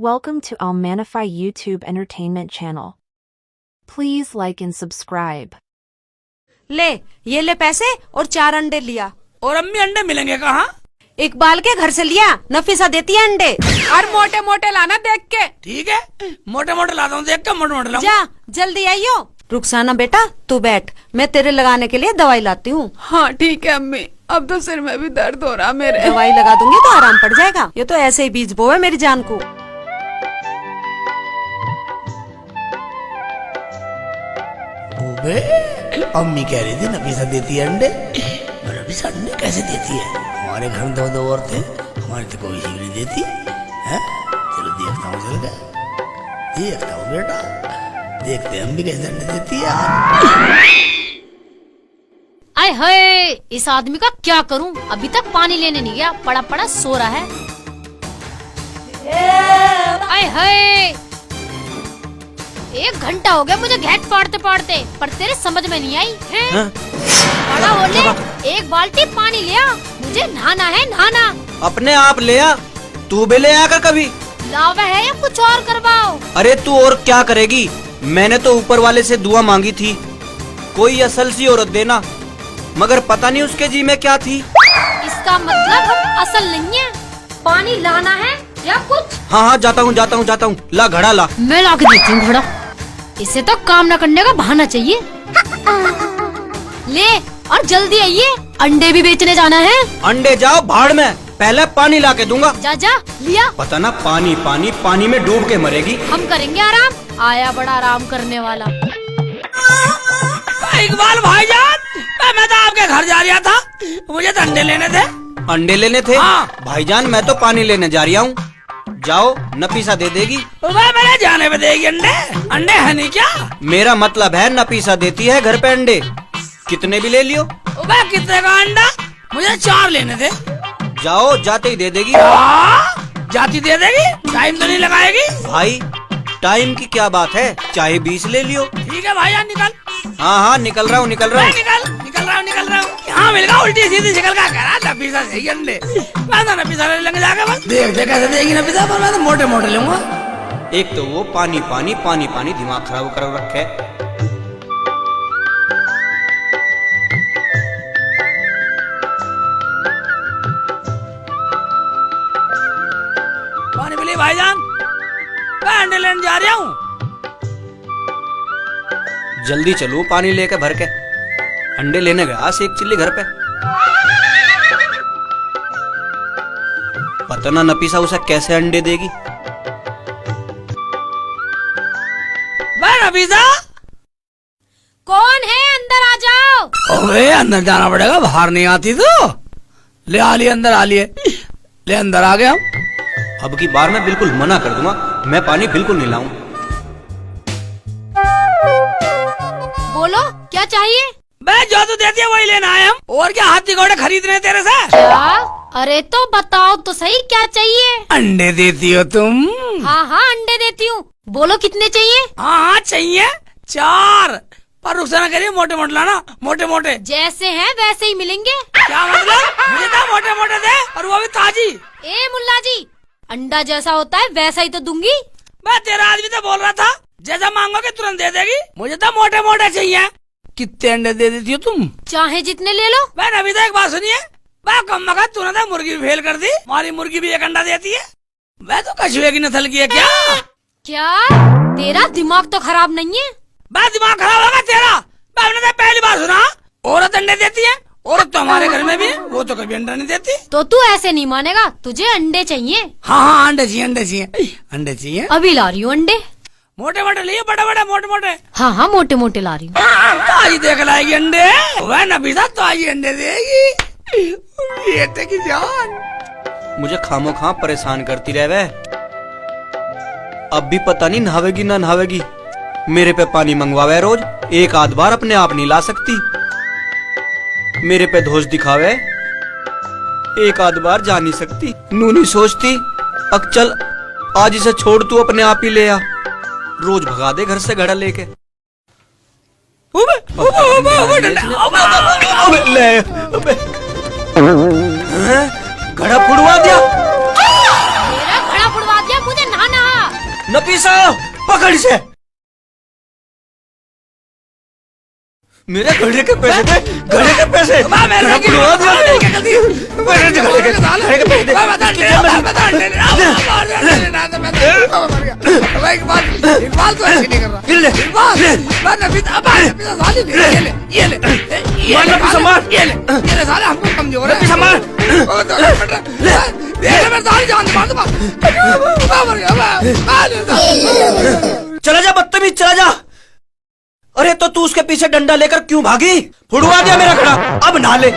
Welcome to Almanify YouTube Entertainment Channel. Please like and subscribe. ले ये ले पैसे और 4 अंडे लिया। और अम्मी अंडे मिलेंगे कहाँ? इकबाल के घर से लिया, नफीसा देती है अंडे। और मोटे मोटे लाना देख के। ठीक है, मोटे मोटे लाता हूँ, देख के मोटे मोटे लाऊंगा। जा जल्दी आइयो। रुखसाना बेटा तू बैठ, मैं तेरे लगाने के लिए दवाई लाती हूँ। हाँ ठीक है अम्मी, अब तो सिर में भी दर्द हो रहा मेरे। दवाई लगा दूंगी तो आराम पड़ जाएगा। ये तो ऐसे ही बीज बो है मेरी जान को। ओबे, अम्मी कह रही थी नफीसा देती है अंडे, और नफीसा अंडे कैसे देती है? हमारे घर में दो औरतें, हमारे तो कोई चीज नहीं देती है। चलो देखता हूँ, चल गया देखता हूँ बेटा, देखते हैं अम्मी कैसे अंडे देती है। आय हाय, इस आदमी का क्या करूं? अभी तक पानी लेने नहीं गया, पड़ा पड़ा सो रहा है। आय हाय, 1 घंटा हो गया मुझे घेट पाड़ते पाड़ते, पर तेरे समझ में नहीं आई है? बड़ा हो ले, 1 बाल्टी पानी लिया, मुझे नहाना है नहाना। अपने आप ले आ, तू भी ले आकर कभी। लावा है या कुछ और करवाओ? अरे तू और क्या करेगी, मैंने तो ऊपर वाले से दुआ मांगी थी, कोई असल सी औरत देना, मगर पता नहीं उसके जी में क्या थी। इसका मतलब हम असल नहीं है। पानी लाना है या कुछ? हाँ जाता हूँ, ला घड़ा ला। मैं ला के देती हूँ घड़ा, इसे तो काम न करने का बहाना चाहिए। ले और जल्दी आइए, अंडे भी बेचने जाना है। अंडे जाओ भाड़ में, पहले पानी ला के दूंगा। जा जा लिया। पता ना पानी में डूब के मरेगी। हम करेंगे आराम, आया बड़ा आराम करने वाला। इकबाल भाईजान, मैं तो आपके घर जा रहा था, मुझे तो अंडे लेने थे। अंडे लेने थे? हाँ। भाईजान मैं तो पानी लेने जा रहा हूँ, जाओ नफीसा दे देगी। वह मेरे जाने पे देगी अंडे? अंडे है नहीं क्या? मेरा मतलब है नफीसा देती है घर पे अंडे, कितने भी ले लियो। वह कितने का अंडा? मुझे 4 लेने थे। जाओ जाते ही दे देगी। जाती दे देगी, टाइम तो नहीं लगाएगी? भाई टाइम की क्या बात है, चाहे 20 ले लियो। ठीक है भाईजान, निकल। हाँ निकल रहा हूँ। निकल रहा हूँ। यहाँ मिल गया उल्टी सीधी शिकल का करा नफीसा से अंडे। मैं तो नफीसा ले लेंगे जाके, बस देखते कैसे देगी नफीसा, पर मैं तो मोटे मोटे लूंगा। एक तो वो पानी दिमाग खराब कर रखे। पानी पिली भाईजान, मैं अंडे लेने जा रहा हूँ। जल्दी चलो, पानी लेके भर के। अंडे लेने गया एक चिल्ली घर पे, पता ना नफीसा उसे कैसे अंडे देगी। नफीसा कौन है? अंदर आ जाओ। ओए अंदर जाना पड़ेगा, बाहर नहीं आती तो। ले आ लिए, अंदर आ लिए, ले अंदर आ गए हम। अब की बार मैं बिल्कुल मना कर दूंगा, मैं पानी बिल्कुल नहीं लाऊं। बोलो क्या चाहिए? मैं जो तू देती है वही लेना आए हम, और क्या हाथी घोड़े खरीदने तेरे से? क्या? अरे तो बताओ तो सही, क्या चाहिए? अंडे देती हो तुम? हाँ अंडे देती हूँ, बोलो कितने चाहिए? हाँ चाहिए 4, पर रुखसाना करिए मोटे मोटे लाना, मोटे मोटे। जैसे हैं वैसे ही मिलेंगे। क्या मतलब? मुझे तो मोटे मोटे दे, और वो भी ताजी। ए मुल्ला जी, अंडा जैसा होता है वैसा ही तो दूंगी। मैं तेरा आदमी तो बोल रहा था, जैसा मांगोगे तुरंत दे देगी। मुझे तो मोटे मोटे चाहिए। कितने अंडे दे देती हो तुम? चाहे जितने ले लो। मैं अभी तक एक बात सुनिए, मैं कम मगा तूने तो मुर्गी भी फेल कर दी, हमारी मुर्गी भी 1 अंडा देती है। मैं तो कछुए की नस्ल की है क्या? क्या तेरा दिमाग तो खराब नहीं है? मैं दिमाग खराब होगा तेरा? मैं तो पहली बार सुना औरत अंडे देती है। औरत तो हमारे घर में भी है, वो तो कभी अंडा नहीं देती। तो तू ऐसे नहीं मानेगा, तुझे अंडे चाहिए। हाँ अंडे चाहिए। अभी ला रही हूँ अंडे। मोटे मोटे लिए, बड़े बड़े मोटे मोटे। हाँ मोटे मोटे ला रही हूँ। ताजी देख लाएगी अंडे, वह नफीसा ताजी अंडे देगी। बेटे की जान मुझे खामो खां परेशान करती रहे वह। अब भी पता नहीं नहावेगी ना नहावेगी, मेरे पे पानी मंगवावे रोज, 1 आध बार अपने आप नहीं ला सकती, मेरे पे दोष दिखावे, 1 आध बार जा नहीं सकती। नू नहीं सोचती, अब चल आज इसे छोड़, तू अपने आप ही ले आ, रोज भगा दे घर से घड़ा लेके। घड़ा फुड़वा दिया। मेरा घड़ा फुड़वा दिया, मुझे नहाना। नफीसा पकड़ से मेरे घड़े के पैसे दे, घड़े के पैसे मेरे के चला जा बदतमीज, चला जा। अरे तो तू उसके पीछे डंडा लेकर क्यों भागी? फुड़वा दिया मेरा घड़ा, अब नहा ले।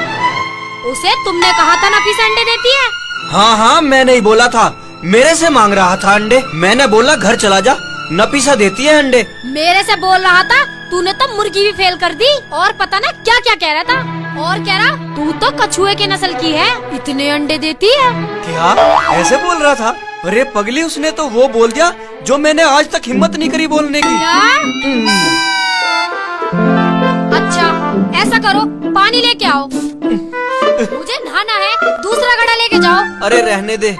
उसे तुमने कहा था नफीसा अंडे देती है। हाँ हाँ, मैंने ही बोला था, मेरे से मांग रहा था अंडे। मैंने बोला घर चला जा, नफीसा देती है अंडे। मेरे से बोल रहा था, तूने तो मुर्गी भी फेल कर दी और पता ना क्या क्या कह रहा था। और कह रहा तू तो कछुए के नस्ल की है, इतने अंडे देती है। क्या ऐसे बोल रहा था? अरे पगली, उसने तो वो बोल दिया जो मैंने आज तक हिम्मत नहीं करी बोलने की। अच्छा ऐसा करो, पानी लेके आओ। मुझे नहाना है, दूसरा घड़ा लेके जाओ। अरे रहने दे,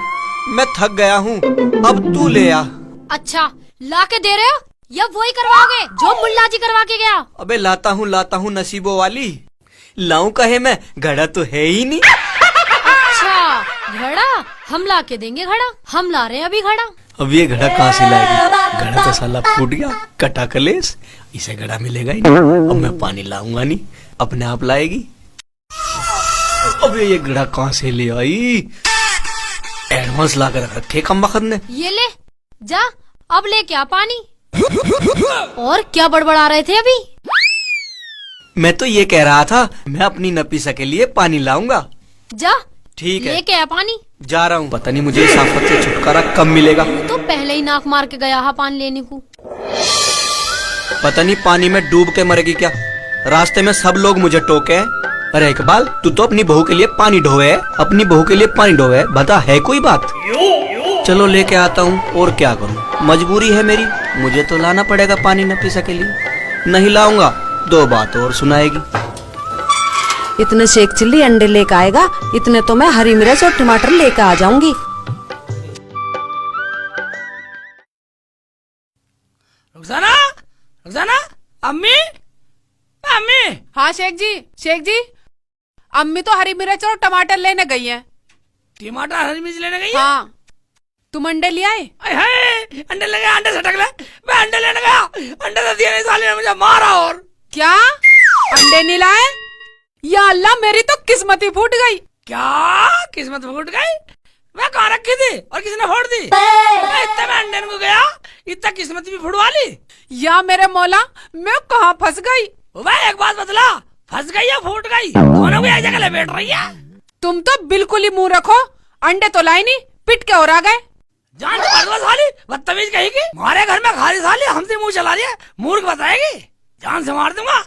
मैं थक गया हूँ, अब तू ले आ। अच्छा ला के दे रहे हो या वही करवाओगे जो मुल्ला जी करवा के गया? अबे लाता हूँ नसीबों वाली। लाऊं कहे मैं, घड़ा तो है ही नहीं। अच्छा घड़ा हम ला के देंगे, घड़ा हम ला रहे हैं अभी घड़ा। अब ये घड़ा कहाँ से लाएगी? घड़ा तो साला फूट गया, कटा कलेस, इसे घड़ा मिलेगा ही नहीं। अब मैं पानी लाऊंगा नहीं, अपने आप लाएगी। अब ये घड़ा कहाँ से ले आई? एडवांस ला कर रख रखे कम वक्त ने। ये ले जा, अब ले क्या पानी। और क्या बड़बड़ा रहे थे अभी? मैं तो ये कह रहा था, मैं अपनी नफीसा के लिए पानी लाऊंगा। जा ठीक है, लेके आ पानी। जा रहा हूँ। पता नहीं मुझे इस आफत से छुटकारा कब मिलेगा। तो पहले ही नाक मार के गया है पानी लेने को। पता नहीं पानी में डूब के मरेगी क्या। रास्ते में सब लोग मुझे टोके हैं। अरे इकबाल, तू तो अपनी बहू के लिए पानी ढोए है, अपनी बहू के लिए पानी ढोए है, बता है कोई बात? चलो लेके आता हूँ, और क्या करूँ, मजबूरी है मेरी, मुझे तो लाना पड़ेगा पानी नफीसा के लिए। नहीं लाऊंगा दो बात और सुनाएगी। इतने शेख चिल्ली अंडे लेकर आएगा, इतने तो मैं हरी मिर्च और टमाटर लेकर आ जाऊंगी। रुखसाना, रुखसाना, अम्मी, अम्मी। हाँ शेख जी, अम्मी तो हरी मिर्च और टमाटर लेने गई हैं। टमाटर हरी मिर्च लेने गई है? हाँ, तुम अंडे ले आए? अंडे ले गया, अंडे सटक ले। मैं अंडे लेने गया, अंडे तो दिए नहीं, साले ने मुझे मारा। और क्या अंडे नहीं लाए? या अल्लाह, मेरी तो किस्मत ही फूट गई। क्या किस्मत फूट गई? मैं कहाँ रखी थी और किसने फोड़ दी? इतना मैं अंडे को गया, इतना किस्मत भी फुड़वा ली। या मेरे मौला, मैं कहाँ फंस गई? भाई एक बात बतला, फंस गई या फूट गई? दोनों को एक जगह लेट रही है। तुम तो बिल्कुल ही मुंह रखो, अंडे तो लाई नहीं, पिट के और आ गए। जान से मार दो साली, बदतमीज कहेगी। हमारे घर में खाली साली हमसे मुंह चला रही है, मूर्ख बताएगी। जान से मार दूंगा।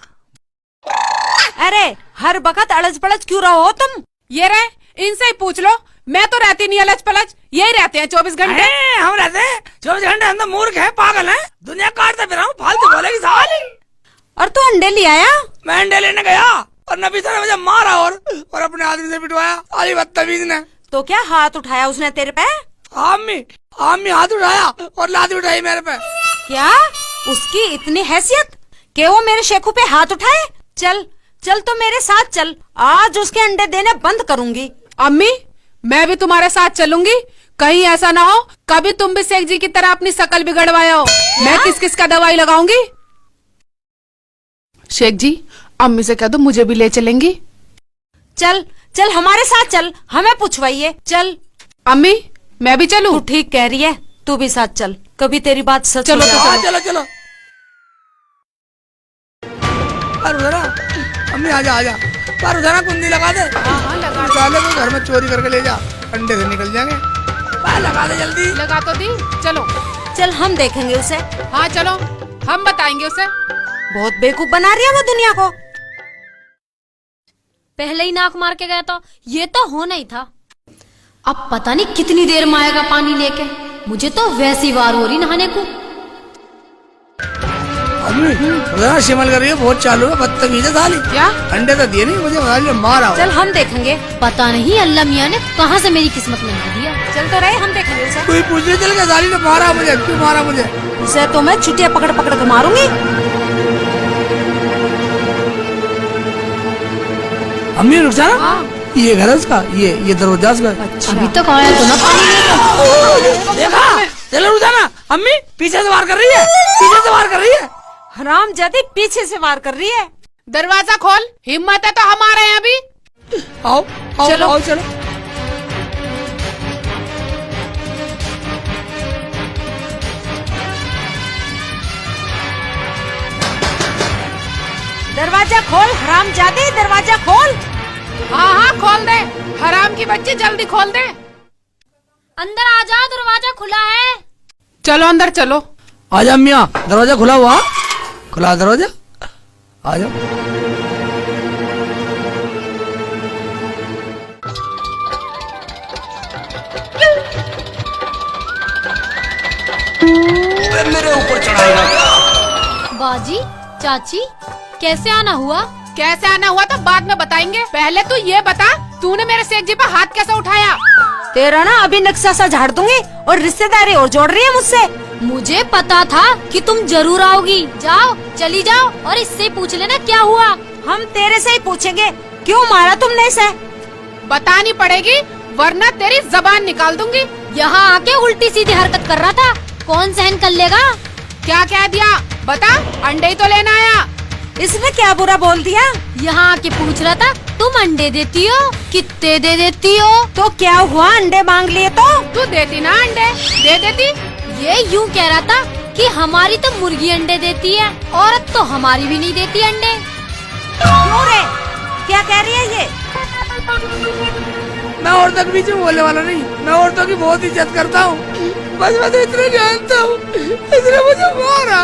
अरे हर वक्त अड़ज पड़ज क्यों रहो तुम? ये रहे, इनसे ही पूछ लो। मैं तो रहती नहीं अलच पलच, यही रहते हैं 24 घंटे। हम रहते हैं 24 घंटे, हम तो मूर्ख हैं, पागल हैं, दुनिया काटते फिर हम, फालतू बोलेगी साली। और तू अंडे ले आया? मैं अंडे लेने गया और नफीसा ने मुझे मारा और अपने आदमी से पिटवाया, साली बदतमीज ने। तो क्या हाथ उठाया उसने तेरे पे? आम्मी हाथ उठाया और लात उठाई मेरे पे। क्या उसकी इतनी हैसियत कि वो मेरे शेखू पे हाथ उठाए? चल चल तो मेरे साथ चल, आज उसके अंडे देने बंद करूंगी। अम्मी, मैं भी तुम्हारे साथ चलूंगी, कहीं ऐसा ना हो कभी तुम भी शेख जी की तरह अपनी शकल बिगड़वाया हो। मैं किस किस का दवाई लगाऊंगी। शेख जी, अम्मी से कह दो मुझे भी ले चलेंगी। चल चल हमारे साथ चल, हमें पूछवाइए, चल। अम्मी, मैं भी चलूं? तू ठीक कह रही है, तू भी साथ चल, कभी तेरी बात सच चलो हो तो जाए। चलो चलो। अरे जरा अम्मी आजा आजा, पर जरा कुंडी लगा दे। हाँ लगा साले को घर में चोरी करके ले जा, अंडे से निकल जाएंगे। लगा दे जल्दी। लगा तो दी, चलो। चल हम देखेंगे उसे। हाँ चलो, हम बताएंगे उसे। बहुत बेवकूफ बना रही है वो दुनिया को। पहले ही नाक मार के गया था, ये तो होना ही था। अब पता नहीं कितनी देर में आएगा पानी लेके, मुझे तो वैसी वार हो रही नहाने को। अम्मी रोजाना शिमल कर रही है, बहुत चालू है, बदतमीज है साली। क्या? अंडे तो दिए नहीं मुझे, साली मारा। चल हम देखेंगे। पता नहीं अल्लाह मियाँ ने कहाँ से मेरी किस्मत में लिख दिया। चल तो रहे, हम देखेंगे उसे। कोई पूछने चल गया, साली ने मारा मुझे, क्यों मारा मुझे? उसे तो मैं छुट्टियां पकड़ पकड़ के मारूंगी। अम्मी रुखसाना, ये घर है उसका, ये दरवाजा उसका। अभी तक आया तो ना पानी। देखा? चलो रुखसाना, अम्मी पीछे से वार कर रही है, पीछे से वार कर रही है। हराम जाती पीछे से वार कर रही है। दरवाजा खोल, हिम्मत है तो हम आ रहे हैं अभी। आओ आओ चलो। आओ चलो। दरवाजा खोल हराम जाती, दरवाजा खोल। हाँ हाँ खोल दे, हराम की बच्ची जल्दी खोल दे। अंदर आ जाओ, दरवाजा खुला है। चलो अंदर चलो। आजा मियाँ, दरवाजा खुला हुआ, खुला दरवाजा, आ जाओ। मेरे ऊपर चढ़ाएगा क्या? बाजी, चाची, कैसे आना हुआ? कैसे आना हुआ तो बाद में बताएंगे, पहले तू ये बता, तूने मेरे शेख जी पर हाथ कैसे उठाया? तेरा ना अभी नक्शा सा झाड़ दूंगी और रिश्तेदारी और जोड़ रही है मुझसे। मुझे पता था कि तुम जरूर आओगी। जाओ, चली जाओ और इससे पूछ लेना क्या हुआ। हम तेरे से ही पूछेंगे, क्यों मारा तुमने इसे? बतानी पड़ेगी वरना तेरी जबान निकाल दूंगी। यहाँ आके उल्टी सीधी हरकत कर रहा था, कौन सहन कर लेगा? क्या कह दिया बता, अंडे ही तो लेना आया। इसने क्या बुरा बोल दिया? यहाँ आके पूछ रहा था तुम अंडे देती हो, कितने दे देती हो? तो क्या हुआ, अंडे मांग लिए तो? तू देती ना अंडे, दे देती। ये यूँ कह रहा था कि हमारी तो मुर्गी अंडे देती है, औरत तो हमारी भी नहीं देती अंडे। क्यों रे, क्या कह रही है ये? मैं औरतों के बीच में बोलने वाला नहीं, मैं औरतों की बहुत इज्जत करता हूँ, बस मैं तो इतना जानता हूँ, इसने मुझे मारा।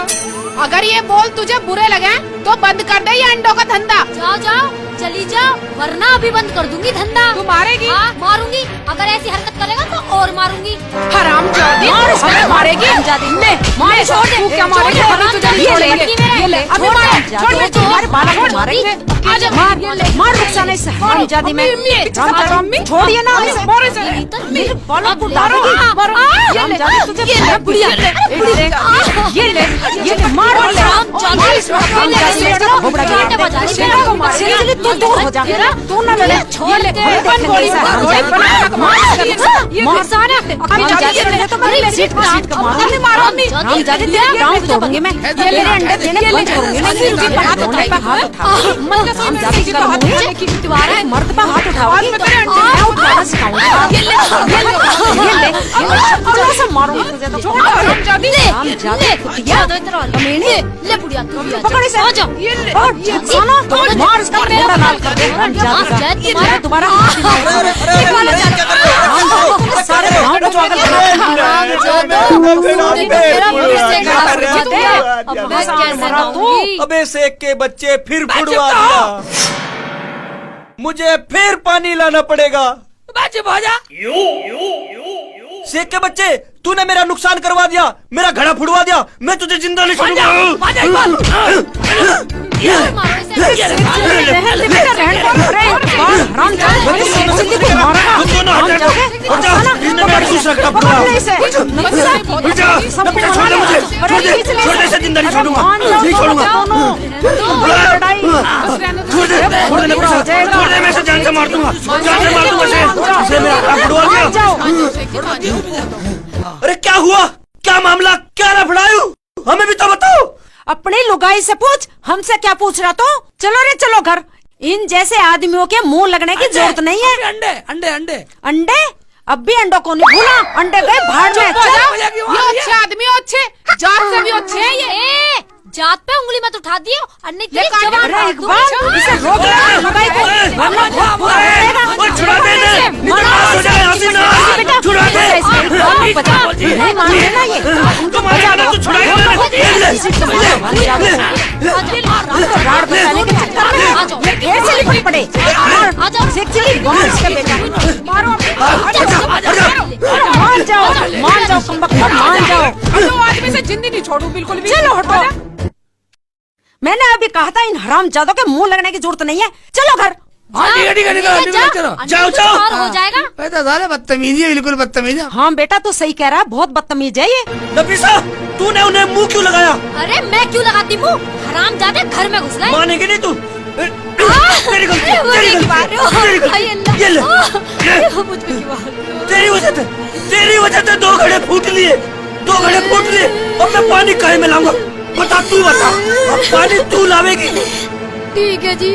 अगर ये बोल तुझे बुरे लगे तो बंद कर दे ये अंडों का धंधा। जाओ जाओ, चली जाओ, वरना अभी बंद कर दूंगी धंधा। तू मारेगी? हाँ, मारूंगी। अगर ऐसी हरकत करेगा तो और मारूंगी। हराम जादी, हमें मारेगी? ले, मार, छोड़ दे, तू क्या छोड़ मारेगी? दे, हम तुझे नहीं ये ले, छोड़ेंगे। ये ले, अभी छोड़ मार, दे, छोड़ दे, छोड़ दे, तुम्हारे बालों को मारेंगे। आजा, मार, ये ले। मार रुखसाना इसे, हराम जादी में। छोड़िए ना इसे। मारो इसे। मेरे बालों को मारो, डालेगी। मारो, हराम जादी, तुझे ये बुढ़िया, ये ले, मार हराम जादी, कांटे बजा रही है। सिलसिले तू दूर हो जा, तू ना लड़े। छोड़ दे, तोड़ूंगी मैं, तेरे अंडे देने बंद करूंगी मैं। सिलसिले पे हाथ उठाए, पे हाथ उठाओ। मर्द पे हाथ उठाओगी तो मैं उठाना सिखाऊंगी। ये ले, और ऐसे मारूंगी तुझे तो। ले बुढ़िया, तू भी आ जा। पकड़ इसे। आ जाओ। और सुनो, मार इसका पूरा लाल कर दे। तुम्हारा तुम्हारा सारे गाँव को चौगल अबे सेक के बच्चे फिर फुड़वा दिया, मुझे फिर पानी लाना पड़ेगा। सेक के बच्चे, तूने मेरा नुकसान करवा दिया, मेरा घड़ा फुड़वा दिया, मैं तुझे जिंदा नहीं छोड़ूंगा। अरे क्या हुआ, क्या मामला, क्या लफड़ायू, हमें भी तो बताओ। अपनी लुगाई से पूछ, हमसे क्या पूछ रहा तो? चलो रे चलो घर, इन जैसे आदमियों के मुंह लगने की जरूरत नहीं है। अंडे अंडे अंडे अंडे, अब भी अंडों को नहीं भूला, अंडे गए भाड़ में। ये अच्छे आदमी अच्छे, जात से भी अच्छे हैं ये। जात पे उंगली मत उठा दियो, अन्य तेरी काट- जवान अरे काट इकबाल, इसे रोक ले लुगाई को, वरना बहुत बुरा लगेगा। छुड़ा दे, नहीं तो नाश हो जाए हसीना, छुड़ा दे। नहीं मानते ना ये, तो मारेगा ना, तू छुड़ाएगा ना। राड बचाने के चक्कर में ये कैसे लिपट पड़े। एक्चुअली बहुत इसका बेटा, मान जाओ कमबख्त, मान जाओ। दो आदमी से जिंदगी नहीं छोड़ू बिल्कुल भी। चलो हटो। मैंने अभी कहा था इन हरामजादों के मुंह लगने की जरूरत नहीं है, चलो घर। हाँ ठीक है ठीक है ठीक है, ठीक है, चलो जाओ जाओ। और हो जाएगा। पैदा साले बदतमीजी है, बिल्कुल बदतमीजी है। हाँ बेटा तू सही कह रहा है, बहुत बदतमीज है ये। नफीसा, तूने उन्हें मुंह क्यों लगाया? अरे मैं क्यों लगाती मुंह? हरामजादे घर में घुस गए। मानेगी नहीं तू? तेरी गलती, अरे, वो तेरी नहीं गलती, मार रहे हो। तेरी गलती। हाय अल्लाह। ये ले, अरे, मुझ पे क्यों मार रहे हो? तेरी वजह से 2 घड़े फूट लिए, 2 घड़े फूट लिए। अब मैं पानी काहे में लाऊंगा? बता, तू बता, अब पानी तू लावेगी? ठीक है जी,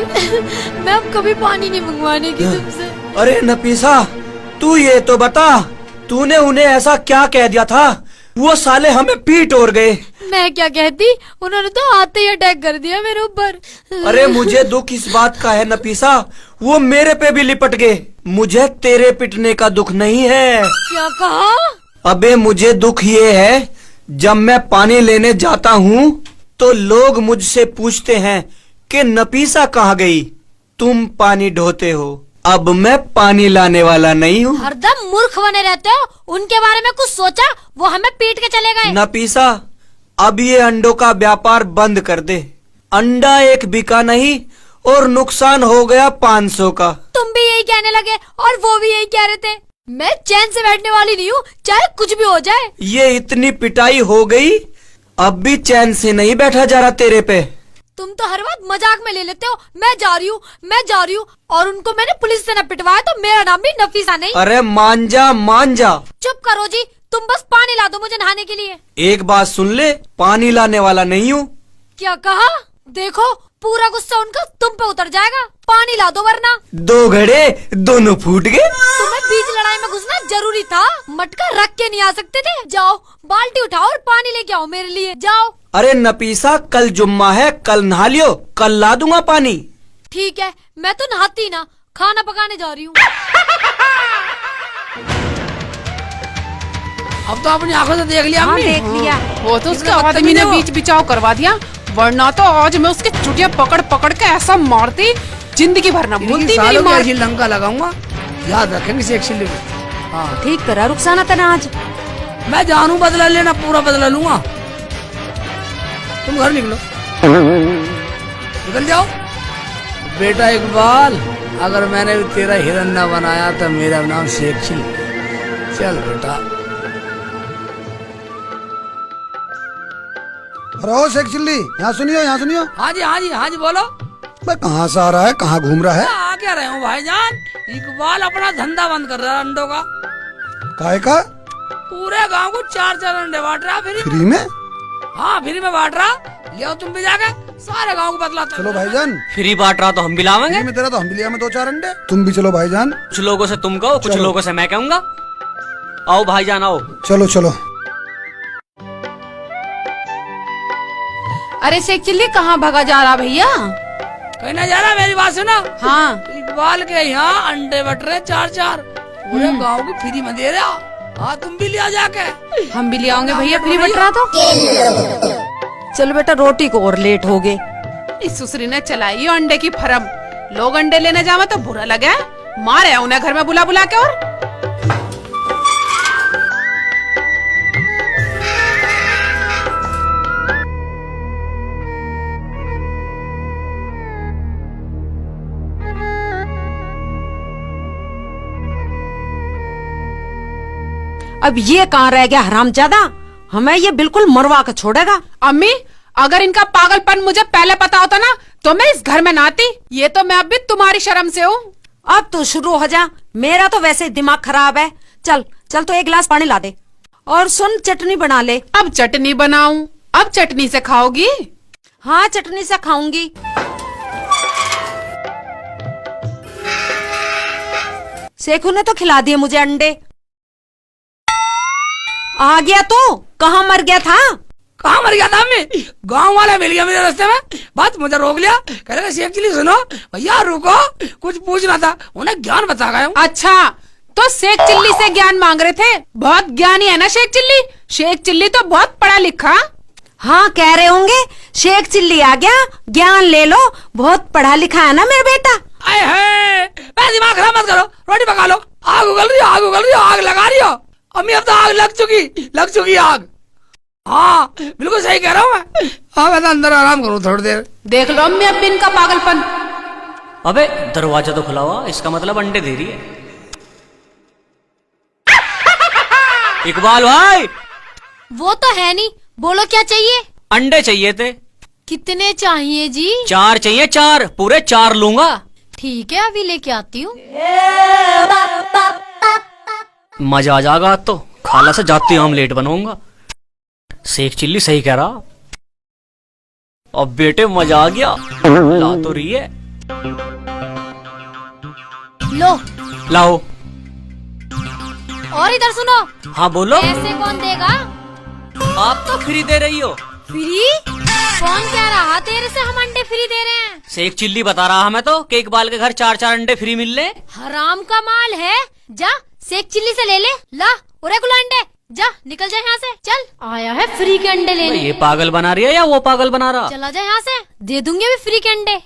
मैं अब कभी पानी नहीं मंगवाने की तुमसे। अरे नफीसा, तू ये तो बता, तूने उन्हें ऐसा क्या कह दिया था? वो साले हमें पीट और गए। मैं क्या कहती, उन्होंने तो आते ही अटैक कर दिया मेरे ऊपर। अरे मुझे दुख इस बात का है नफीसा, वो मेरे पे भी लिपट गए। मुझे तेरे पिटने का दुख नहीं है। क्या कहा? अबे मुझे दुख ये है, जब मैं पानी लेने जाता हूँ तो लोग मुझसे पूछते हैं कि नफीसा कहाँ गई? तुम पानी ढोते हो, अब मैं पानी लाने वाला नहीं हूँ। हरदम मूर्ख बने रहते हो, उनके बारे में कुछ सोचा? वो हमें पीट के चले गए। नफीसा, अब ये अंडों का व्यापार बंद कर दे। अंडा एक बिका नहीं और नुकसान हो गया 500 का। तुम भी यही कहने लगे और वो भी यही कह रहे थे। मैं चैन से बैठने वाली नहीं हूँ, चाहे कुछ भी हो जाए। ये इतनी पिटाई हो गई, अब भी चैन से नहीं बैठा जा रहा तेरे पे। तुम तो हर बात मजाक में ले लेते हो। मैं जा रही हूँ, मैं जा रही हूँ। और उनको मैंने पुलिस से न पिटवाया तो मेरा नाम भी नफीसा नहीं। अरे मान जा मान जा। चुप करो जी, तुम बस पानी ला दो मुझे नहाने के लिए। एक बात सुन ले, पानी लाने वाला नहीं हूँ। क्या कहा? देखो पूरा गुस्सा उनका तुम पे उतर जाएगा। पानी ला दो वरना 2 घड़े दोनों फूट गए। तुम्हें बीच लड़ाई में घुसना जरूरी था। मटका रख के नहीं आ सकते थे। जाओ बाल्टी उठाओ और पानी लेके आओ मेरे लिए, जाओ। अरे नफीसा, कल जुम्मा है, कल नहा लियो, कल ला दूंगा पानी। ठीक है, मैं तो नहाती ना, खाना पकाने जा रही हूँ। अब तो अपनी आंखों से देख लिया हाँ हमने। देख लिया। वो तो उसके इतना आदमी बदतमीज ने है वो। बीच बिचाव करवा दिया, वरना तो आज मैं उसकी चुटिया पकड़ पकड़ के ऐसा मारती, जिंदगी भर ना भूलती मेरी सालों माँ। ऐसी लंका लगाऊंगा, याद रखेंगे से एक्चुअली में। हाँ ठीक करा रुखसाना तने आज। मैं जानू बदला लेना, पूरा बदला लूंगा। तुम घर निकलो, निकल जाओ। बेटा इकबाल, अगर मैंने भी तेरा हिरन ना बनाया तो मेरा नाम शेख चिल्ली। चल बेटा। अरे ओ शेख चिल्ली, यहाँ सुनियो यहाँ सुनियो। हाँ जी हाँ जी हाँ जी, बोलो। मैं कहाँ से आ रहा है, कहाँ घूम रहा है? आ क्या रहे हो भाईजान? इकबाल अपना धंधा बंद कर रहा है अंडों का। काहे का? पूरे गांव को 4-4 अंडे बांट रहा फ्री फ्री में? हाँ फ्री में बांट रहा। लियो तुम भी जाके सारे गांव को बतलाते। चलो भाईजान, फ्री बांट रहा तो हम भी लावेंगे। फ्री में तेरा तो हम भी लिया में 2-4 अंडे। तुम भी चलो भाईजान। कुछ लोगों से तुम कहो, कुछ चलो। लोगों से मैं कहूँगा। आओ भाईजान आओ। चलो चलो। अरे शेख चिल्ली कहाँ भागा जा रहा भैया? कहीं ना जा रहा, मेरी बात सुना। हाँ इकबाल के यहाँ अंडे बट रहे 4-4, पूरे गांव को फ्री में दे रहा। हाँ तुम भी लिया जाके। हम भी ले आओगे भैया, फ्री बट रहा तो। चल बेटा रोटी को और लेट हो गए। इस सुसरी ने चलाई है अंडे की फरम। लोग अंडे लेने जावे तो बुरा लगे, मारे उन्हें घर में बुला बुला के। और अब ये कहाँ रह गया हरामजादा, हमें ये बिल्कुल मरवा के छोड़ेगा। अम्मी, अगर इनका पागलपन मुझे पहले पता होता ना तो मैं इस घर में ना आती। ये तो मैं अब भी तुम्हारी शर्म से हूँ। अब तू शुरू हो जा, मेरा तो वैसे ही दिमाग खराब है। चल चल तो 1 गिलास पानी ला दे। और सुन, चटनी बना ले। अब चटनी बनाऊं? अब चटनी से खाओगी? हाँ चटनी से खाऊंगी। शेखू ने तो खिला दिए मुझे अंडे। आ गया तू? कहाँ मर गया था? कहाँ मर गया था मैं? गांव वाला मिल गया मेरे रास्ते में, बात मुझे रोक लिया। कह रहे शेख चिल्ली सुनो भैया, रुको कुछ पूछना था। उन्हें ज्ञान बता गया हूँ। अच्छा, तो शेख चिल्ली से ज्ञान मांग रहे थे? बहुत ज्ञानी है ना शेख चिल्ली। शेख चिल्ली तो बहुत पढ़ा लिखा। हाँ कह रहे होंगे शेख चिल्ली आ गया, ज्ञान ले लो, बहुत पढ़ा लिखा है ना मेरा बेटा। आए है, मैं दिमाग खराब मत करो, रोटी पका लो। आग उगल रही हो, आग उगल रही हो, आग लगा रही हो। अम्मी अब तो आग लग चुकी आग। हाँ बिल्कुल सही कह रहा हूँ मैं। हाँ मैं तो अंदर आराम करूँ थोड़ी देर। देख लो अम्मी अब इनका पागलपन। अबे दरवाजा तो खुला हुआ, इसका मतलब अंडे दे रही है। इकबाल भाई, वो तो है नहीं, बोलो क्या चाहिए? अंडे चाहिए थे। कितने चाहिए जी? 4 चाहिए, 4 पूरे 4 लूंगा। ठीक है, अभी लेके आती हूँ। मजा आ जाएगा आज तो, खाला से जाती ऑमलेट बनाऊंगा। शेख चिल्ली सही कह रहा। अब बेटे मजा आ गया, ला तो रही है। लो, लाओ। और इधर सुनो। हाँ बोलो। पैसे कौन देगा? आप तो फ्री दे रही हो। फ्री? कौन कह रहा तेरे से हम अंडे फ्री दे रहे हैं? शेख चिल्ली बता रहा हमें तो कि इकबाल के घर 4-4 अंडे फ्री मिल रहे। हराम का माल है। जा शेख चिल्ली से ले ले। ला उरे गुला अंडे, जा निकल जा यहाँ से। चल, आया है फ्री के अंडे लेने। ये पागल बना रही है या वो पागल बना रहा? चला जा यहाँ से, दे दूंगी अभी फ्री के अंडे।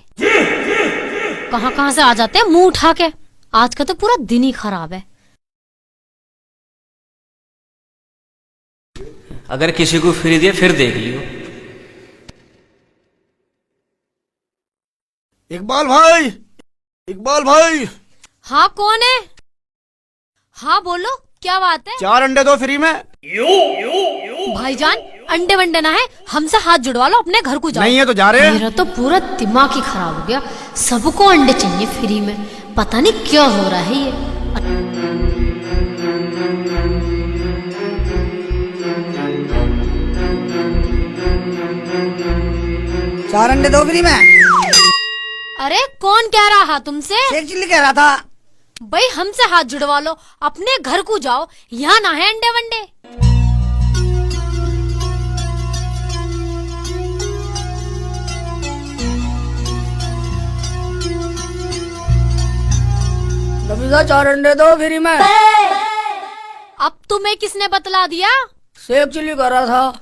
कहाँ से आ जाते हैं मुंह उठा के। आज का तो पूरा दिन ही खराब है। अगर किसी को फ्री दिए फिर देख लियो। इकबाल भाई, इकबाल भाई। हाँ कौन है? हाँ बोलो, क्या बात है? 4 अंडे दो फ्री में। भाईजान अंडे वंडे ना है, हमसे हाथ जुड़वा लो, अपने घर को जाओ। नहीं है तो जा रहे हैं। मेरा तो पूरा दिमाग ही खराब हो गया। सबको अंडे चाहिए फ्री में, पता नहीं क्या हो रहा है ये। 4 अंडे दो फ्री में। अरे कौन कह रहा तुमसे? शेख चिल्ली कह रहा था। भाई हमसे हाथ जुड़वा लो, अपने घर को जाओ, यहाँ ना है अंडे वंडे। नफीसा 4 अंडे दो फ्री में। अब तुम्हें किसने बतला दिया? शेख चिल्ली कर रहा था।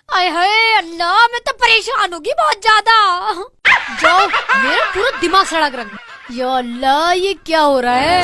आय हाय अल्लाह, मैं तो परेशान होगी बहुत ज्यादा। जाओ, मेरा पूरा दिमाग सड़क रख। या अल्लाह, ये क्या हो रहा है?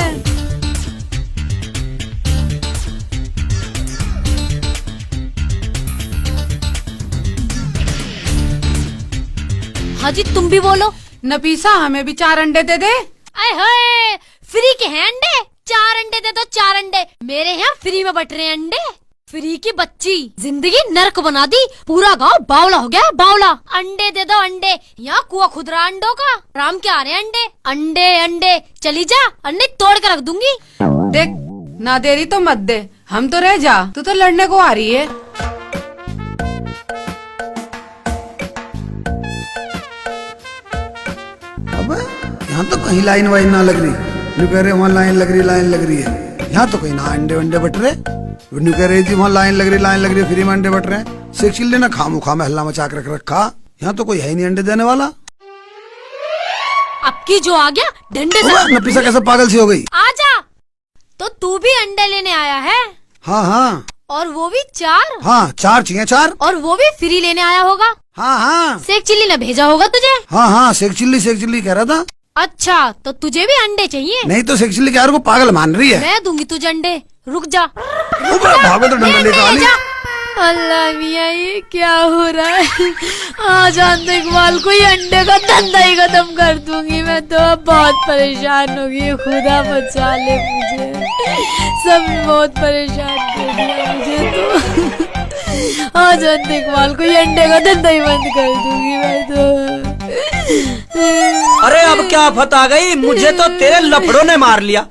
हाँ जी, तुम भी बोलो। नफीसा हमें भी 4 अंडे दे दे। आय हाय, फ्री के हैं अंडे? 4 अंडे दे दो, 4 अंडे। मेरे यहाँ फ्री में बट रहे हैं अंडे। फ्री की बच्ची, जिंदगी नर्क बना दी। पूरा गांव बावला हो गया, बावला। अंडे दे दो अंडे, यहाँ कुआ खुदरा अंडों का। राम के आ रहे हैं अंडे, अंडे अंडे। चली जा, अंडे तोड़ के रख दूंगी। देख, ना दे रही तो मत दे, हम तो रह जा, तू तो लड़ने को आ रही है। अबे यहाँ तो कहीं लाइन वाइन ना लग रही। न्यू कह रहे वहाँ लाइन लग रही है। यहाँ तो कहीं ना अंडे वंडे बट रहे। न्यू कह रही थी वहाँ लाइन लग रही है, फ्री में अंडे बट रहे हैं। शेख चिल्ली ने खामो खा में हल्ला मचा के रख रखा। यहाँ तो कोई है ही नहीं अंडे देने वाला। अब की जो आ गया डंडे से। अबे, नफीसा कैसे पागल सी हो गई। आजा, तो तू भी अंडे लेने आया है? हाँ हाँ और वो भी 4? हाँ 4 चाहिए 4। और वो भी फ्री लेने आया होगा? हाँ हाँ शेख चिल्ली ने भेजा होगा तुझे? हाँ हाँ शेख चिल्ली कह रहा था। अच्छा, तो तुझे भी अंडे चाहिए? नहीं तो शेख चिल्ली क्या को पागल मान रही है। मैं दूंगी तुझे अंडे, रुक जा। भागो तो डंडा लेकर वाली। अल्लाह मियाँ, ये क्या हो रहा है? आज इकबाल को ये अंडे का धंधा ही खत्म कर दूंगी मैं तो। अब बहुत परेशान होगी, खुदा बचा ले मुझे। सब बहुत परेशान कर दिया मुझे तो। आज इकबाल को ये अंडे का धंधा ही बंद कर दूंगी मैं तो। अरे अब क्या आफत आ गई, मुझे तो तेरे लफड़ों ने मार लिया।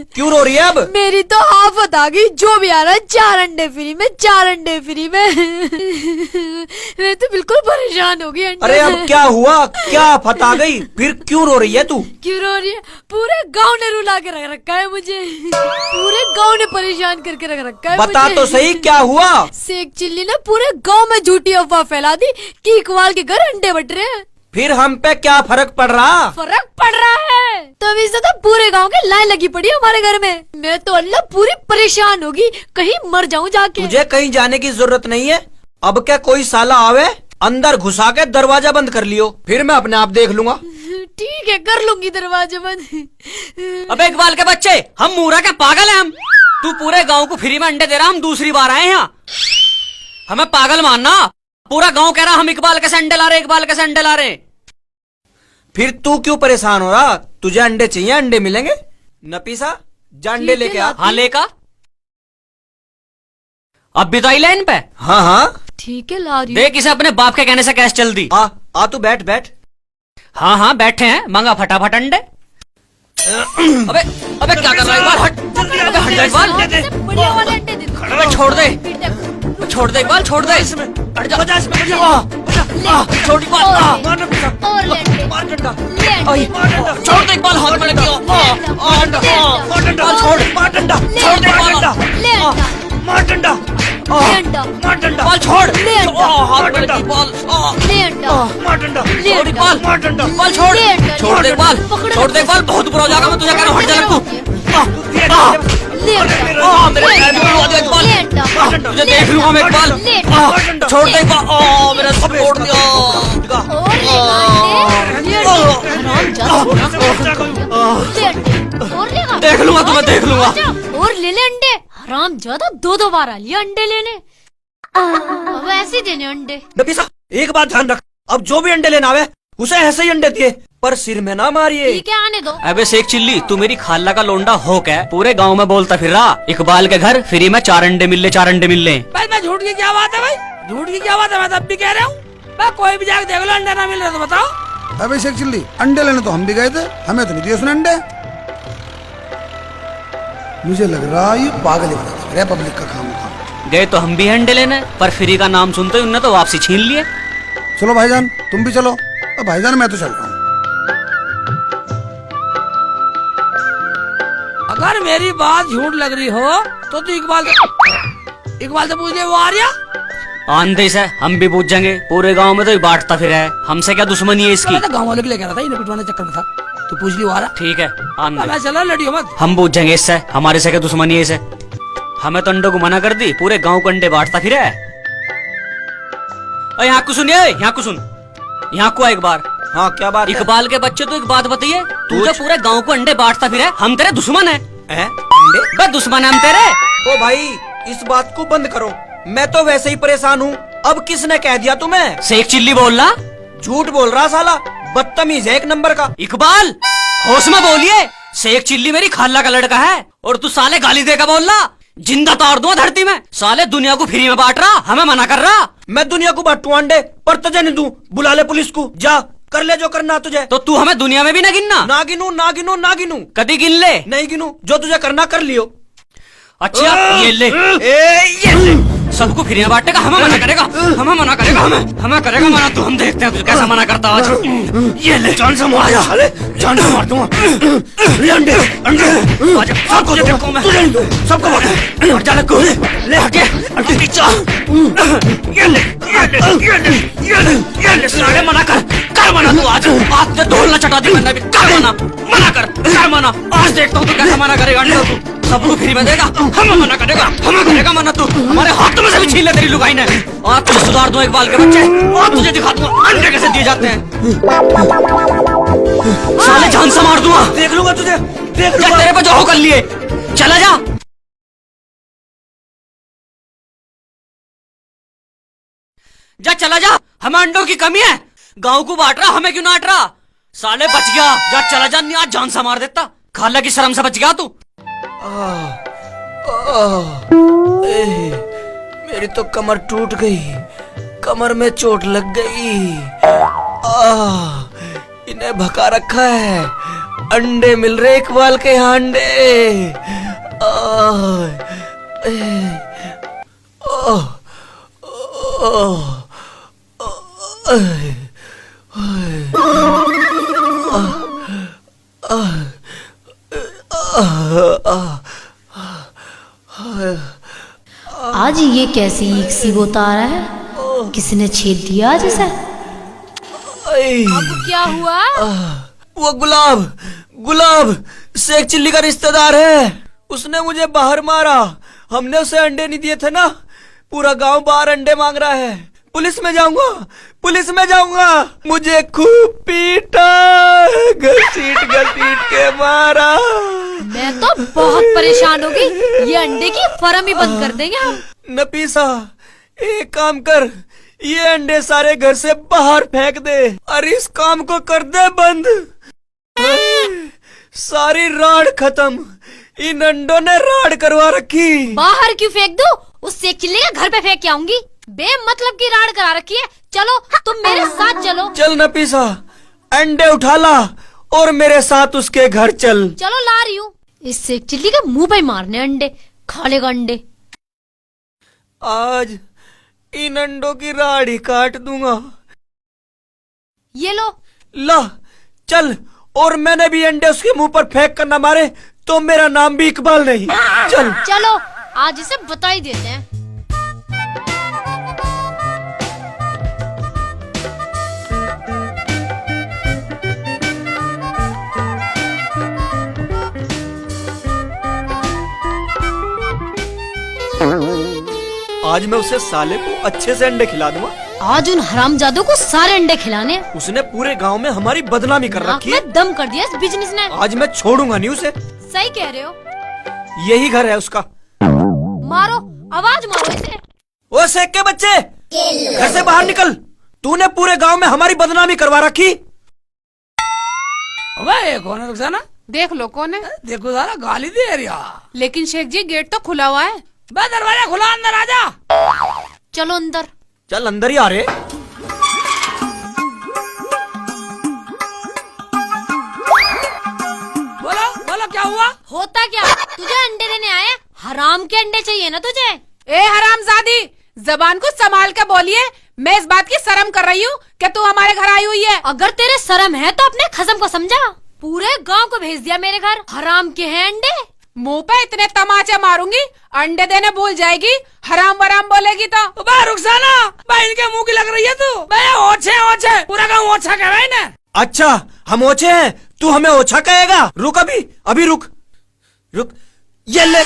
क्यों रो रही है अब? मेरी तो आफत आ गई, जो भी आ रहा है 4 अंडे फ्री में, 4 अंडे फ्री में। मैं तो बिल्कुल परेशान हो गई। अरे अब क्या हुआ, क्या आफत आ गई? फिर क्यों रो रही है तू? क्यों रो रही है? पूरे गांव ने रुला के रख रखा है मुझे। पूरे गांव ने परेशान करके रख रखा है बता मुझे। तो सही क्या हुआ? शेख चिल्ली ने पूरे गांव में झूठी अफवाह फैला दी कि इकबाल के घर अंडे बट रहे हैं। फिर हम पे क्या फर्क पड़ रहा? फर्क पड़ रहा है, तभी से तो पूरे गांव की लाइन लगी पड़ी है हमारे घर में। मैं तो अल्लाह पूरी परेशान होगी, कहीं मर जाऊं जाके। तुझे कहीं जाने की जरूरत नहीं है। अब क्या कोई साला आवे, अंदर घुसा के दरवाजा बंद कर लियो, फिर मैं अपने आप देख लूंगा। ठीक है, कर लूंगी दरवाजा बंद। अबे इकबाल के बच्चे, हम मूरा के पागल हैं हम। तू पूरे गांव को फ्री में अंडे दे रहा, हम दूसरी बार आए हैं यहाँ। हमें पागल मानना, पूरा गांव कह रहा हम इकबाल कैसे अंडे ला रहे, इकबाल कैसे अंडे ला रहे। फिर तू क्यों परेशान हो रहा? तुझे अंडे चाहिए, अंडे मिलेंगे। नफीसा जा अंडे लेके आ। हाँ लेका, अब भी तो आई लाइन पे। हाँ हाँ ठीक है ला रही हूँ। देख इसे अपने बाप के कहने से कैसे चल दी। आ तू बैठ बैठ। हाँ हाँ बैठे हैं, मंगा फटाफट अंडे। अबे अबे क्या कर रहा है इकबाल, हट अबे हट जा इकबाल। बढ़िया वाले अंडे दे दो। अबे छोड़ दे, फिर देखो। छोड़ दे इकबाल, छोड़ दे। हट जा, छोड़ इकबाल। और ले अंडे। ले अंडे। छोड़ दे इकबाल, हाथ में लग गया। छोड़ छोड़ दे इकबाल। ले अंडा। मार डंडा, ले अंडा। मार डंडा, इकबाल छोड़। ले अंडा। हाथ में लग गई इकबाल। ले अंडा। मार डंडा, ले छोड़ अंडा। इकबाल, मार डंडा, इकबाल छोड़। ले अंडा। छोड़ दे इकबाल, पकड़ो। छोड़ दे इकबाल, बहुत बुरा हो जाएगा, मैं तुझे कह रहा हूँ, हट जा तू। ले अंडा। मेरे पैर में लगा दिया इकबाल। ले अंडा। तुझे देख लूंगा मैं इकबाल। ले अंडा। छोड़ दे इकबाल, मेरा सब तोड़ दिया। और लेगा अंडे। ले अंडे। ले अंडे। और लेगा। देख लूंगा तुम्हें, देख लूंगा। और ले ले अंडे। हराम ज्यादा दो बार आ लिया अंडे लेने। अब ऐसे देने अंडे। नफीसा एक बात ध्यान रख, अब जो भी अंडे लेना आवे उसे ऐसे ही अंडे दिए, पर सिर में ना मारिए। ठीक है आने दो। अबे शेख चिल्ली, तू मेरी खाला का लोंडा हो क्या? पूरे गांव में बोलता फिर रहा इकबाल के घर फ्री में 4 अंडे मिल ले, 4 अंडे मिल ले। भाई मैं झूठ की क्या बात है, भाई झूठ की क्या बात है, मैं तब भी कह रहा हूँ। मैं कोई भी जाके देख लो अंडे ना मिल रहे तो बताओ। अबे शेख चिल्ली, अंडे लेने तो हम भी गए थे, हमें तो नहीं दिए उसने अंडे। मुझे लग रहा है ये पागल है, पब्लिक का काम था। गए तो हम भी अंडे लेने, पर फ्री का नाम सुनते उनने तो वापसी छीन लिए। चलो भाईजान तुम भी चलो। अब भाईजान मैं तो चल रहा हूँ। अगर मेरी बात झूठ लग रही हो तो तू इकबाल से पूछ ले, वो आ रहा। आंधे से हम भी पूछ जाएंगे, पूरे गांव में तो ये बांटता फिर है, हमसे क्या दुश्मनी है इसकी। मैं तो गाँव वाले के लिए कह रहा था, इन्हें पिटवाने चक्कर में था, तो पूछ ली वो आ रहा। ठीक है आंधे, मैं चला, लड़ियो मत। हम पूछ जाएंगे इससे, हमारे से क्या दुश्मनी है इसे। हमें तो अंडों को मना कर दी, पूरे गांव को अंडे बांटता फिर है। यहाँ को सुनिए, यहाँ को सुन, यहाँ को आ एक बार। हाँ क्या बात है? इकबाल के बच्चे तो एक बात बताइए, तू जो पूरे गांव को अंडे बांटता फिर है, हम तेरे दुश्मन है? अंडे? बे दुश्मन है हम तेरे। ओ भाई इस बात को बंद करो, मैं तो वैसे ही परेशान हूँ। अब किसने कह दिया तुम्हें? शेख चिल्ली बोल रहा। झूठ बोल रहा साला, बदतमीज है एक नंबर का। इकबाल होश में बोलिए, शेख चिल्ली मेरी खाला का लड़का है और तू साले गाली देकर बोल रहा, जिंदा तोड़ दूंगा धरती में। साले दुनिया को फ्री में बांट रहा, हमें मना कर रहा। मैं दुनिया को बांटू अंडे, पर तुझे नहीं दूं। बुला ले पुलिस को, जा कर ले जो करना तुझे। तो तू हमें दुनिया में भी ना गिनना। ना गिनू ना गिनू ना गिनू, कभी गिन ले। नहीं गिनू, जो तुझे करना कर लियो। अच्छा ये ले, ये ले। सबको फ्री में बांटेगा, हमें मना करेगा, हमें मना करेगा, हमें करेगा मना। तो हम देखते हैं तुझे कैसा मना करता आज। ये ले, जान से मार साले, जान से मार दूंगा। ले अंडे, अंडे आजा, सबको देखो मैं, सबको मार जा लगो, ले आगे अंडे चा। ये ले, ये ले, ये ले, ये ले, ये ले। साले मना कर मना तू आज से ढोल न चटा दी मैंने भी। कर मना कर मना। आज देखता हूँ तू कैसा मना करेगा अंडे को। सबको फ्री में देगा, हमें मना करेगा, हमें करेगा मना। तू हमारे हाथों में से भी छीन ले तेरी लुगाई ने। आज तुझे सुधार दूं इकबाल के बच्चे, आज तुझे दिखा दूंगा अंडे कैसे दिए जाते हैं। साले जान से मार दूंगा। देख लूंगा तुझे, देख जा, लूंगा। तेरे पे जो हो कर लिए, चला जा। जा चला जा, हमें अंडों की कमी है। गांव को बांट रहा, हमें क्यों नाट रहा? साले बच गया, जा चला जा, नहीं आज जान से मार देता। खाला की शर्म से बच गया तू। मेरी तो कमर टूट गई, कमर में चोट लग गई। इन्हें भगा रखा है, अंडे मिल रहे इकबाल के यहाँ अंडे। आज ये कैसी ईख सी गोता आ रहा है, किसने छेद दिया आज इसे? अब क्या हुआ? वो गुलाब शेख चिल्ली का रिश्तेदार है, उसने मुझे बाहर मारा। हमने उसे अंडे नहीं दिए थे ना, पूरा गांव बाहर अंडे मांग रहा है। पुलिस में जाऊंगा, मुझे खूब पीटा, घसीट के मारा। मैं तो बहुत परेशान हो गई, ये अंडे की फर्म ही बंद कर देंगे हम। नफीसा, एक काम कर, ये अंडे सारे घर से बाहर फेंक दे और इस काम को कर दे बंद। सारी राड खत्म, इन अंडों ने राड करवा रखी। बाहर क्यों फेंक दूं? उस सेक चिल्ली के घर पे फेंक के आऊंगी। बेमतलब की राड करा रखी है। चलो तुम मेरे साथ चलो। चल नफीसा, अंडे उठा ला और मेरे साथ उसके घर चल। चलो ला रही हूँ। इस सेक चिल्ली के मुंह पे मारने अंडे, खा लेगा अंडे। आज इन अंडों की राड ही काट दूंगा। ये लो। ला चल, और मैंने भी अंडे उसके मुंह पर फेंक कर न मारे तो मेरा नाम भी इकबाल नहीं। चल चलो आज इसे बता ही देते हैं। आज मैं उसे साले को अच्छे से अंडे खिला दूंगा। आज उन हरामजादों को सारे अंडे खिलाने। उसने पूरे गांव में हमारी बदनामी कर नाक रखी है। में दम कर दिया इस बिजनेस ने। आज मैं छोड़ूंगा नहीं उसे। सही कह रहे हो। यही घर है उसका। मारो, आवाज मारो इसे। ओ सेक के बच्चे, घर से बाहर निकल। तूने पूरे गांव में हमारी बदनामी करवा रखी। अबे कौन है रुखसाना? देख लो कौन है। देखो सारा गाली दे रहा। लेकिन शेख जी गेट तो खुला हुआ है। बे दरवाजा खुला, अंदर आजा। चलो अंदर। चल अंदर ही आ रहे। बोलो बोलो क्या हुआ? होता क्या? तुझे अंडे देने आए? हराम के अंडे चाहिए ना तुझे? ए हरामजादी, जबान को संभाल के बोलिए। मैं इस बात की शर्म कर रही हूँ कि तू हमारे घर आई हुई है। अगर तेरे शर्म है तो अपने खसम को समझा। पूरे गांव को भेज दिया मेरे घर। हराम के हैं अंडे। मुंह पे इतने तमाचे मारूंगी, अंडे देने भूल जाएगी। हराम वराम बोलेगी तो। बे रुखसाना, बे इनके मुंह की लग रही है तू। बे ओछे ओछे, पूरा गाँव ओछा कह रहा है ना। अच्छा हम ओछे हैं, तू हमें ओछा कहेगा? रुक अभी रुक। ये ले।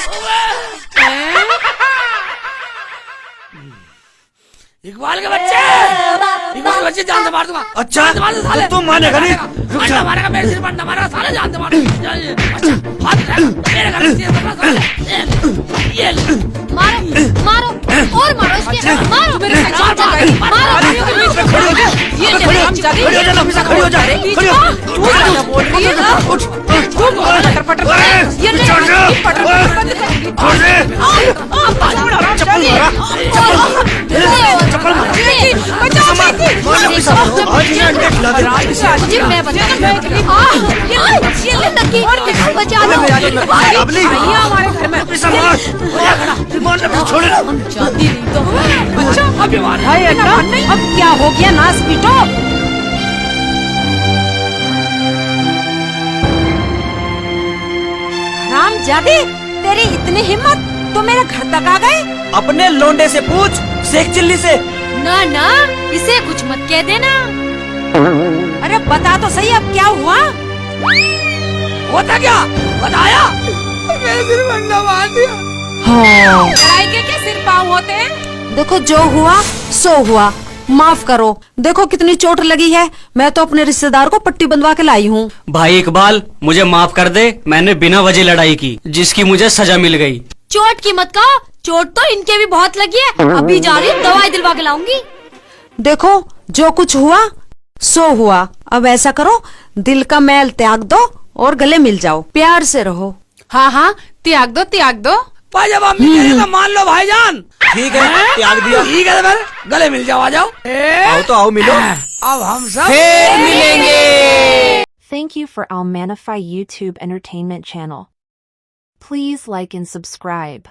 इकबाल के बच्चे, इकबाल के बच्चे जान से मार दूंगा। अच्छा साले तुम मानेगा नहीं। रुक जा। मारेगा मेरे सिर पर अंडा मारेगा, साले जान से मार। अच्छा हाथ मेरे घर से ये ले। मारो मारो और मारो इसके। मारो मेरे साथ चल जाएगी। मारो। ये ले हरामजादी। खड़ी हो जा नफीसा, खड़ी हो जा। खड़ी हो। तू क्या बोल रही है? उठ। तू पटर पटर कर। ये ले पटर पटर बंद कर। चप्पल मारा। चप्पल मारा। बचाओ मार नफीसा, आज इन्हें अंडे खिला दे। मुझे मैं ये ले लकी बचा लो। अबली हमारे घर में नफीसा मार। छोड़ ना। जाती नहीं तो हमें। अच्छा अभी मार। हाय अल्लाह, अब क्या हो गया? नास पीटो। हरामजादी, तेरी इतनी हिम्मत, तो मेरे घर तक आ गए। अपने लोंडे से पूछ, शेख चिल्ली से। ना ना, इसे कुछ मत कह देना। अरे बता तो सही, अब क्या हुआ? होता क्या? बताया? मेरे सिर पर अंडा मार दिया। लड़ाई के क्या सिर पाँव होते हैं? देखो जो हुआ सो हुआ, माफ करो। देखो कितनी चोट लगी है। मैं तो अपने रिश्तेदार को पट्टी बंधवा के लाई हूँ। भाई इकबाल, मुझे माफ कर दे। मैंने बिना वजह लड़ाई की, जिसकी मुझे सजा मिल गई। चोट की मत कहो, चोट तो इनके भी बहुत लगी है। अभी जा रही हूँ, दवाई दिलवा के लाऊंगी। देखो जो कुछ हुआ सो हुआ। अब ऐसा करो, दिल का मैल त्याग दो और गले मिल जाओ, प्यार से रहो। हाँ हाँ, त्याग दो त्याग दो। भाई जब अम्मी कह रही तो मान लो भाईजान। ठीक है, त्याग दिया। ठीक है तो फिर गले मिल जाओ, आ जाओ। आओ तो आओ, मिलो। अब हम सब फिर मिलेंगे। Thank you for Almanify YouTube Entertainment channel. Please like and subscribe.